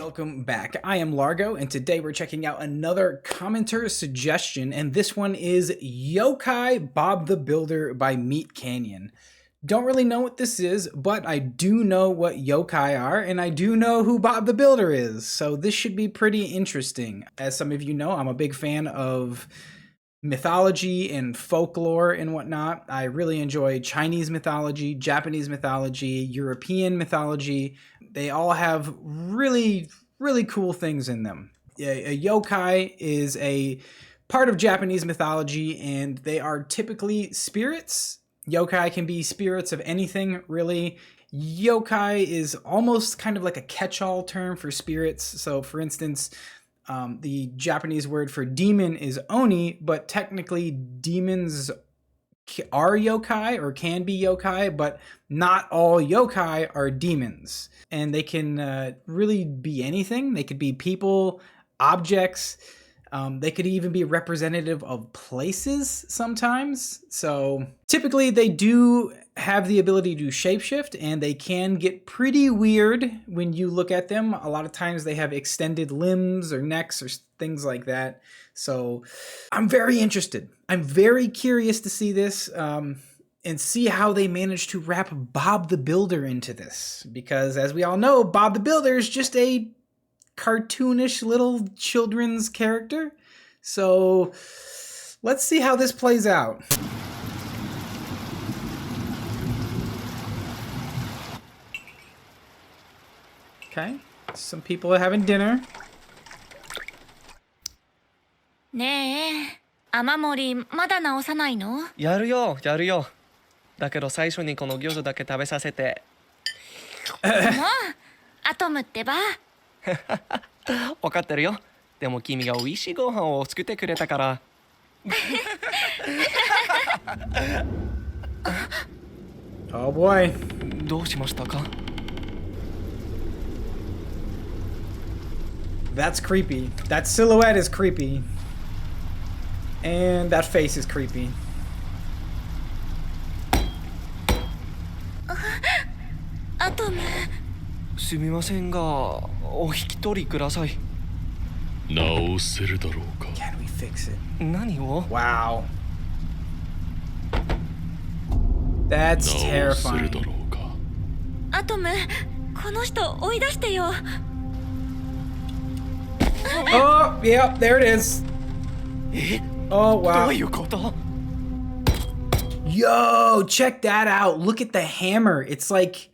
Welcome back. I am Largo, and today we're checking out another commenter suggestion, and this one is Yokai Bob the Builder by MeatCanyon. Don't really know what this is, but I do know what yokai are, and I do know who Bob the Builder is, so this should be pretty interesting. As some of you know, I'm a big fan of mythology and folklore and whatnot. I really enjoy Chinese mythology, Japanese mythology, European mythology. They all have really cool things in them. A yokai is a part of Japanese mythology, and they are typically spirits. Yokai can be spirits of anything, really. Yokai is almost kind of like a catch-all term for spirits. So, for instance, the Japanese word for demon is oni, but technically demons are yokai or can be yokai, but not all yokai are demons. And they can really be anything. They could be people, objects. They could even be representative of places sometimes. So typically they do have the ability to shapeshift, and they can get pretty weird when you look at them. A lot of times they have extended limbs or necks or things like that. So I'm very interested. I'm very curious to see this and see how they manage to wrap Bob the Builder into this. Because as we all know, Bob the Builder is just a cartoonish little children's character. So let's see how this plays out. Okay, some people are having dinner. ねえ、雨漏りまだ直さないの？やるよ、やるよ。だけど最初にこの餃子だけ食べさせて。もう、アトムってば。分かってるよ。でも君が美味しいご飯を作ってくれたから。Oh boy. どうしましたか？ That's creepy. That silhouette is creepy. And that face is creepy. アトム。すみませんが、お引き取りください。直せるだろうか。 Can we fix it? 何を？ Wow. That's 直せる terrifying. だろうか。アトム、この人追い出してよ。Oh, yep, there it is. え？ Oh, ど wow. ういうこと？ Yo, check that out. Look at the hammer. It's like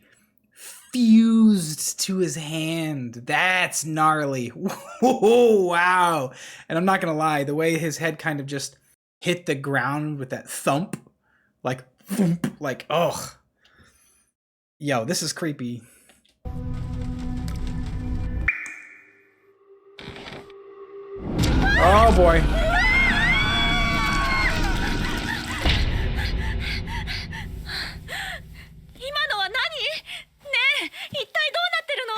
fused to his hand. That's gnarly. Whoa, wow. And I'm not gonna lie, the way his head kind of just hit the ground with that thump, like, thump, like, ugh. Yo, this is creepy. Oh boy. 今のは何？ねえ、一体どうなってるの？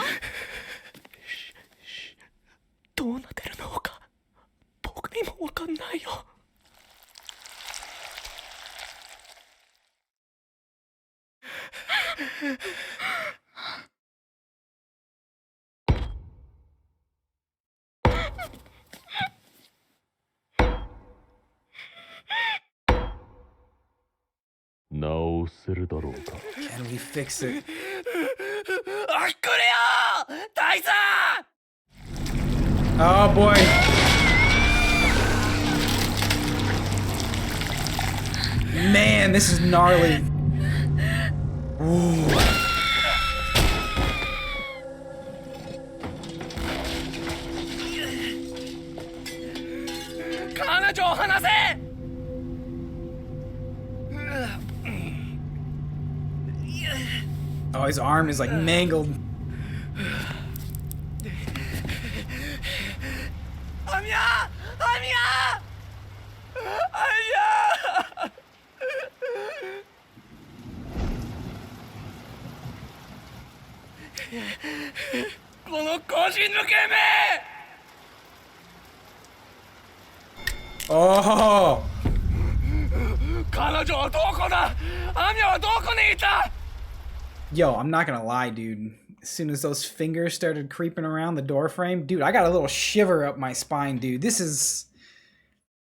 どうなってるのか、僕にもわかんないよ。直せるだろうか。 Can we fix it? あ、来るよ、大佐！ Oh boy. Man, this is gnarly. Ooh. 彼女を離せ！ Oh, his arm is like mangled. アミヤ！アミヤ！アミヤ！ この腰抜け目！ Oh. 彼女はどこだ？アミヤはどこにいた？ Yo, I'm not gonna lie, dude. As soon as those fingers started creeping around the door frame, dude, I got a little shiver up my spine, dude. This is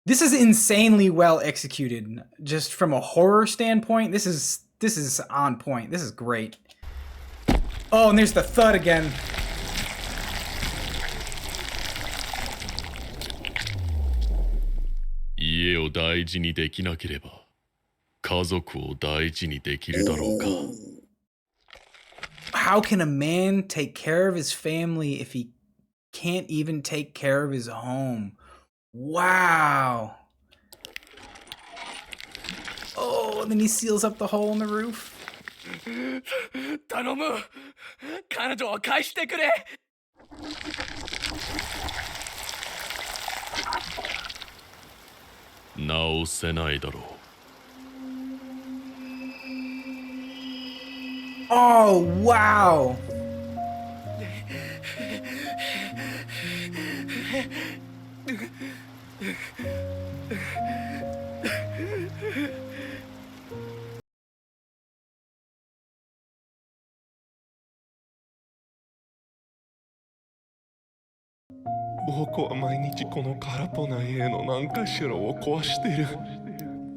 insanely well executed. Just from a horror standpoint, this is on point. This is great. Oh, and there's the thud again. Jieを大事にできなければ家族を大事にできるだろうか。 How can a man take care of his family if he can't even take care of his home? Wow. Oh, and then he seals up the hole in the roof. 頼む彼女を返してくれ直せないだろう。 Oh, wow.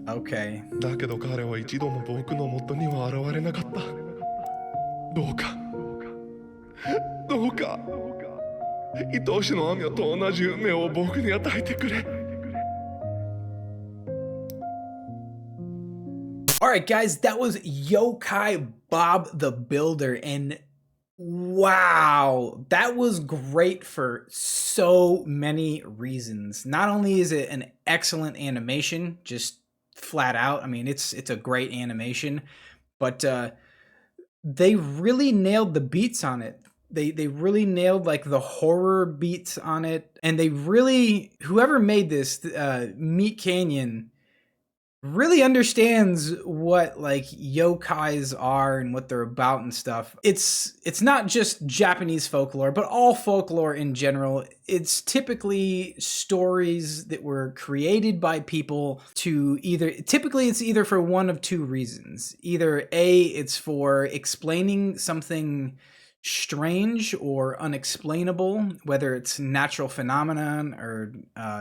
Okay. だけど彼は一度も僕の元には現れなかった。どうかどうか愛しのアミョと同じ運命を僕に与えてくれ。 Alright guys, that was Yokai Bob the Builder, and wow, that was great for so many reasons. Not only is it an excellent animation, just flat out, I mean it's a great animation, but they really nailed the beats on it. They really nailed like the horror beats on it, and they really, whoever made this, MeatCanyon, really understands what like yokais are and what they're about and stuff. It's not just Japanese folklore, but all folklore in general. It's typically stories that were created by people to typically it's either for one of two reasons. Either A, it's for explaining something strange or unexplainable, whether it's natural phenomenon or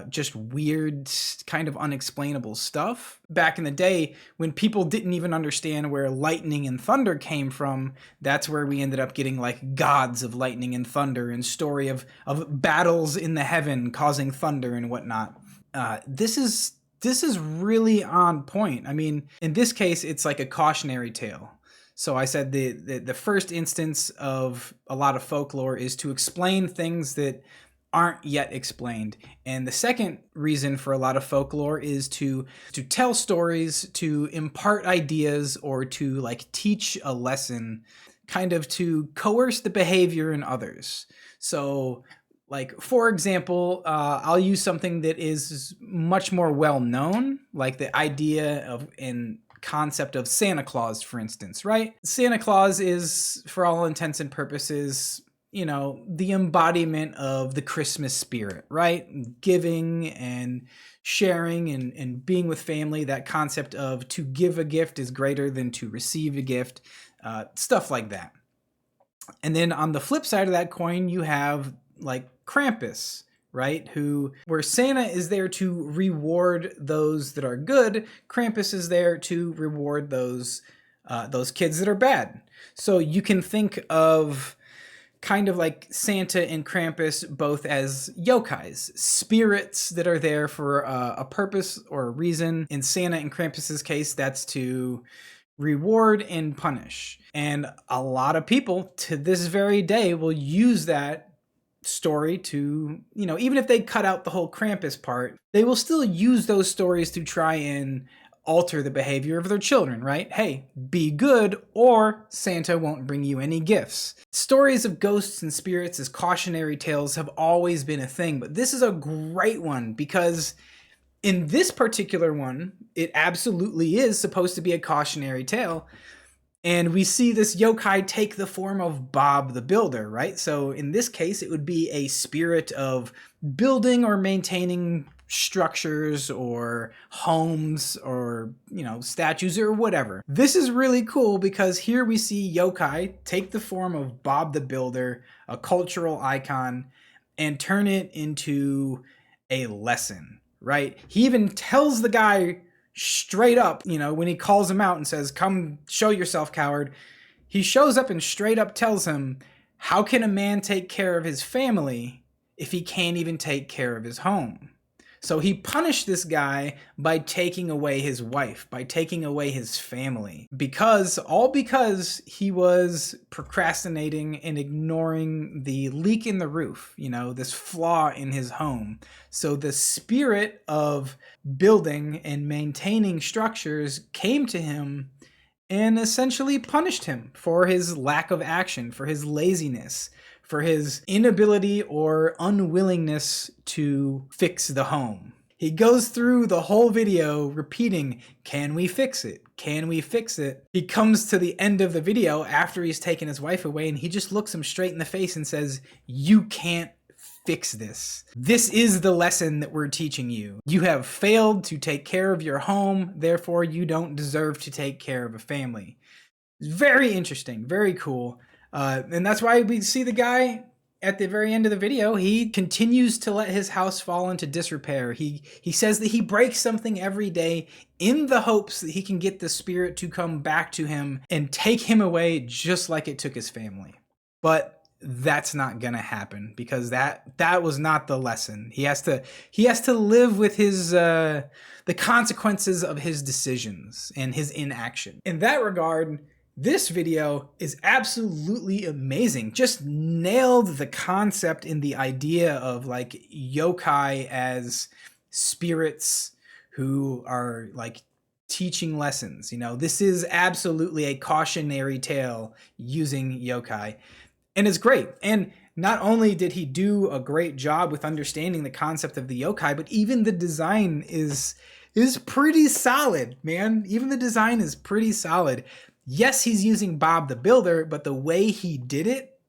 just weird kind of unexplainable stuff. Back in the day, when people didn't even understand where lightning and thunder came from, that's where we ended up getting like gods of lightning and thunder and story of battles in the heaven causing thunder and whatnot. This is really on point. I mean, in this case, it's like a cautionary tale. So I said the first instance of a lot of folklore is to explain things that aren't yet explained. And the second reason for a lot of folklore is to tell stories, to impart ideas, or to like teach a lesson, kind of to coerce the behavior in others. So like, for example, I'll use something that is much more well known, like the idea of concept of Santa Claus, for instance, right? Santa Claus is, for all intents and purposes, you know, the embodiment of the Christmas spirit, right? Giving and sharing and being with family, that concept of to give a gift is greater than to receive a gift, stuff like that. And then on the flip side of that coin, you have like Krampus, right? Where Santa is there to reward those that are good, Krampus is there to reward those kids that are bad. So you can think of kind of like Santa and Krampus both as yokais, spirits that are there for a purpose or a reason. In Santa and Krampus's case, that's to reward and punish. And a lot of people to this very day will use that story to, you know, even if they cut out the whole Krampus part, they will still use those stories to try and alter the behavior of their children, right? Hey, be good or Santa won't bring you any gifts. Stories of ghosts and spirits as cautionary tales have always been a thing, but this is a great one because in this particular one, it absolutely is supposed to be a cautionary tale. And we see this yokai take the form of Bob the Builder, right? So in this case, it would be a spirit of building or maintaining structures or homes or, statues or whatever. This is really cool because here we see yokai take the form of Bob the Builder, a cultural icon, and turn it into a lesson, right? He even tells the guy straight up, when he calls him out and says, "Come show yourself, coward." He shows up and straight up tells him, how can a man take care of his family if he can't even take care of his home? So he punished this guy by taking away his wife, by taking away his family, because he was procrastinating and ignoring the leak in the roof, this flaw in his home. So the spirit of building and maintaining structures came to him and essentially punished him for his lack of action, for his laziness, for his inability or unwillingness to fix the home. He goes through the whole video repeating, "Can we fix it? Can we fix it?" He comes to the end of the video after he's taken his wife away and he just looks him straight in the face and says, "You can't fix this. This is the lesson that we're teaching you. You have failed to take care of your home, therefore you don't deserve to take care of a family." Very interesting, very cool. And that's why we see the guy at the very end of the video. He continues to let his house fall into disrepair. He says that he breaks something every day in the hopes that he can get the spirit to come back to him and take him away just like it took his family. But that's not gonna happen because that was not the lesson. He has to live with his the consequences of his decisions and his inaction. In that regard, this video is absolutely amazing. Just nailed the concept and the idea of like yokai as spirits who are like teaching lessons. This is absolutely a cautionary tale using yokai. And it's great. And not only did he do a great job with understanding the concept of the yokai, but even the design is pretty solid, man. Even the design is pretty solid. Yes, he's using Bob the Builder, but the way he did it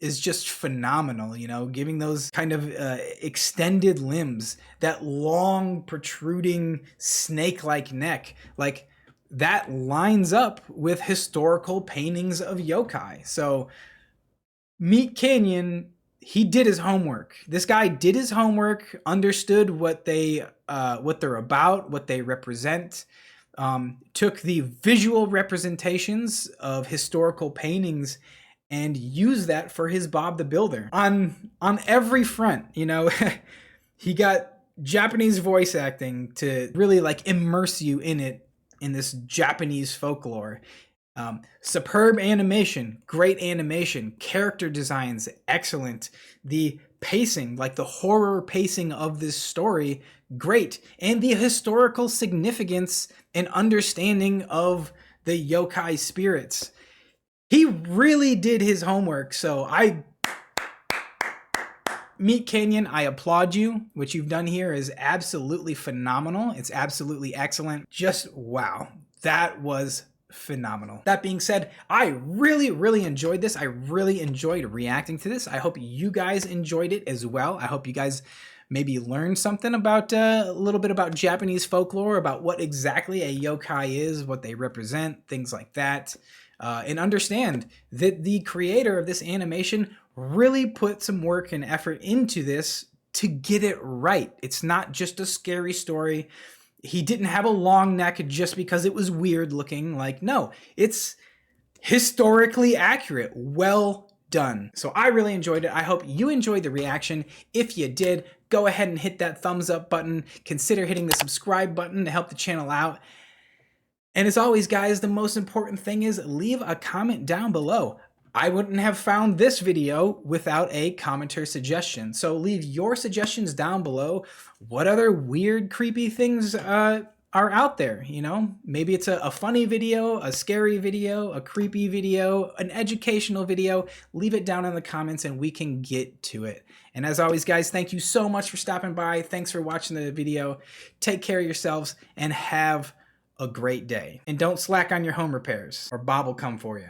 is just phenomenal, giving those kind of extended limbs, that long protruding snake-like neck, like that lines up with historical paintings of yokai. So MeatCanyon, he did his homework. This guy did his homework, understood what they're about, what they represent, took the visual representations of historical paintings and used that for his Bob the Builder on every front. He got Japanese voice acting to really like immerse you in this Japanese folklore. Superb animation, great animation, character designs, excellent. The pacing, like the horror pacing of this story, great. And the historical significance and understanding of the yokai spirits. He really did his homework. So MeatCanyon, I applaud you. What you've done here is absolutely phenomenal. It's absolutely excellent. Just wow. That was phenomenal. That being said, I really, really enjoyed this. I really enjoyed reacting to this. I hope you guys enjoyed it as well. I hope you guys maybe learned something about a little bit about Japanese folklore, about what exactly a yokai is, what they represent, things like that. And understand that the creator of this animation really put some work and effort into this to get it right. It's not just a scary story. He didn't have a long neck just because it was weird looking. Like, no, it's historically accurate. Well done. So I really enjoyed it. I hope you enjoyed the reaction. If you did, go ahead and hit that thumbs up button. Consider hitting the subscribe button to help the channel out. And as always, guys, the most important thing is leave a comment down below. I wouldn't have found this video without a commenter suggestion. So leave your suggestions down below. What other weird, creepy things are out there? Maybe it's a funny video, a scary video, a creepy video, an educational video. Leave it down in the comments and we can get to it. And as always, guys, thank you so much for stopping by. Thanks for watching the video. Take care of yourselves and have a great day. And don't slack on your home repairs or Bob will come for you.